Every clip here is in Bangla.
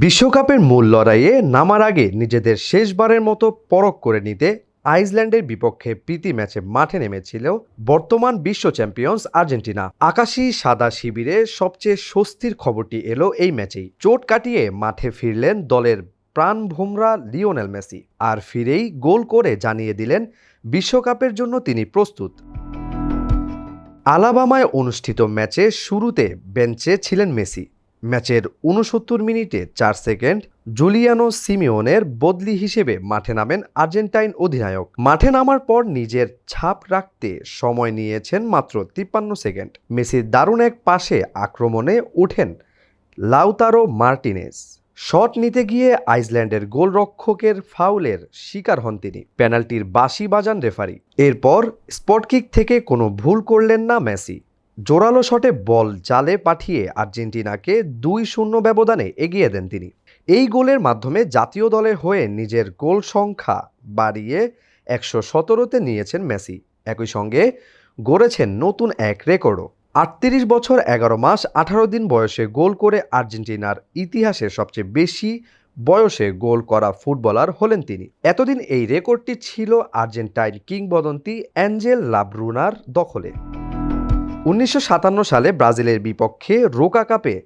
বিশ্বকাপের মূল লড়াইয়ে নামার আগে নিজেদের শেষবারের মতো পরখ করে নিতে আইসল্যান্ডের বিপক্ষে প্রীতি ম্যাচে মাঠে নেমেছিল বর্তমান বিশ্ব চ্যাম্পিয়ন্স আর্জেন্টিনা। আকাশী সাদা শিবিরে সবচেয়ে স্বস্তির খবরটি এলো এই ম্যাচেই। চোট কাটিয়ে মাঠে ফিরলেন দলের প্রাণভোমরা লিওনেল মেসি, আর ফিরেই গোল করে জানিয়ে দিলেন বিশ্বকাপের জন্য তিনি প্রস্তুত। আলাবামায় অনুষ্ঠিত ম্যাচে শুরুতে বেঞ্চে ছিলেন মেসি। ম্যাচের ৬৯ মিনিটে ৪ সেকেন্ড জুলিয়ানো সিমিওনের বদলি হিসেবে মাঠে নামেন আর্জেন্টাইন অধিনায়ক। মাঠে নামার পর নিজের ছাপ রাখতে সময় নিয়েছেন মাত্র ৫৩ সেকেন্ড। মেসির দারুণ এক পাশে আক্রমণে ওঠেন লাউতারো মার্টিনেজ। শট নিতে গিয়ে আইসল্যান্ডের গোলরক্ষকের ফাউলের শিকার হন তিনি। পেনাল্টির বাঁশি বাজান রেফারি। এরপর স্পটকিক থেকে কোনো ভুল করলেন না মেসি। জোরালো শটে বল জালে পাঠিয়ে আর্জেন্টিনাকে ২-০ ব্যবধানে এগিয়ে দেন তিনি। এই গোলের মাধ্যমে জাতীয় দলের হয়ে নিজের গোল সংখ্যা বাড়িয়ে ১১৭তে নিয়েছেন মেসি। একই সঙ্গে গড়েছেন নতুন এক রেকর্ডও। ৩৮ বছর ১১ মাস ১৮ দিন বয়সে গোল করে আর্জেন্টিনার ইতিহাসে সবচেয়ে বেশি বয়সে গোল করা ফুটবলার হলেন তিনি। এতদিন এই রেকর্ডটি ছিল আর্জেন্টাইন কিংবদন্তি অ্যাঞ্জেল লাব্রুনার দখলে। ১৯৫৭ সালে ব্রাজিলের বিপক্ষে রোকা কাপে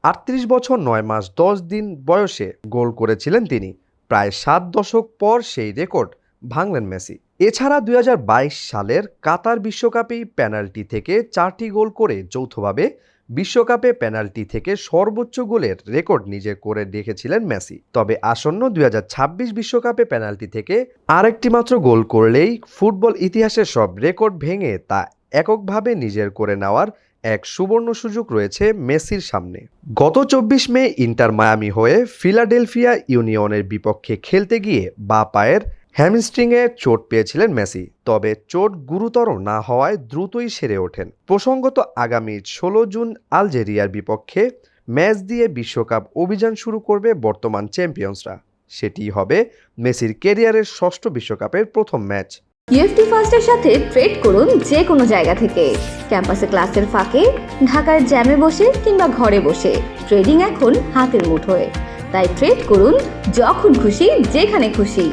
৩৮ বছর ৯ মাস ১০ দিন বয়সে গোল করেছিলেন তিনি। প্রায় ৭ দশক পর সেই রেকর্ড ভাঙলেন মেসি। এছাড়া ২০২২ সালের কাতার বিশ্বকাপেই পেনাল্টি থেকে ৪টি গোল করে যৌথভাবে বিশ্বকাপে পেনাল্টি থেকে সর্বোচ্চ গোলের রেকর্ড নিজে করে রেখেছিলেন মেসি। তবে আসন্ন ২০২৬ বিশ্বকাপে পেনাল্টি থেকে আরেকটি মাত্র গোল করলেই ফুটবল ইতিহাসের সব রেকর্ড ভেঙে তা এককভাবে নিজের করে নেওয়ার এক সুবর্ণ সুযোগ রয়েছে মেসির সামনে। গত ২৪ মে ইন্টার মায়ামি হয়ে ফিলাডেলফিয়া ইউনিয়নের বিপক্ষে খেলতে গিয়ে বাঁ পায়ের হ্যামস্ট্রিংয়ে চোট পেয়েছিলেন মেসি। তবে চোট গুরুতর না হওয়ায় দ্রুতই সেরে ওঠেন। প্রসঙ্গত, আগামী ১৬ জুন আলজেরিয়ার বিপক্ষে ম্যাচ দিয়ে বিশ্বকাপ অভিযান শুরু করবে বর্তমান চ্যাম্পিয়ন্সরা। সেটি হবে মেসির ক্যারিয়ারের ষষ্ঠ বিশ্বকাপের প্রথম ম্যাচ। ইউএফটি ফার্স্টের সাথে ট্রেড করুন যে কোনো জায়গা থেকে। ক্যাম্পাসে ক্লাসের ফাঁকে, ঢাকার জ্যামে বসে কিংবা ঘরে বসে। ট্রেডিং এখন হাতের মুঠোয়। তাই ট্রেড করুন যখন খুশি, যেখানে খুশি।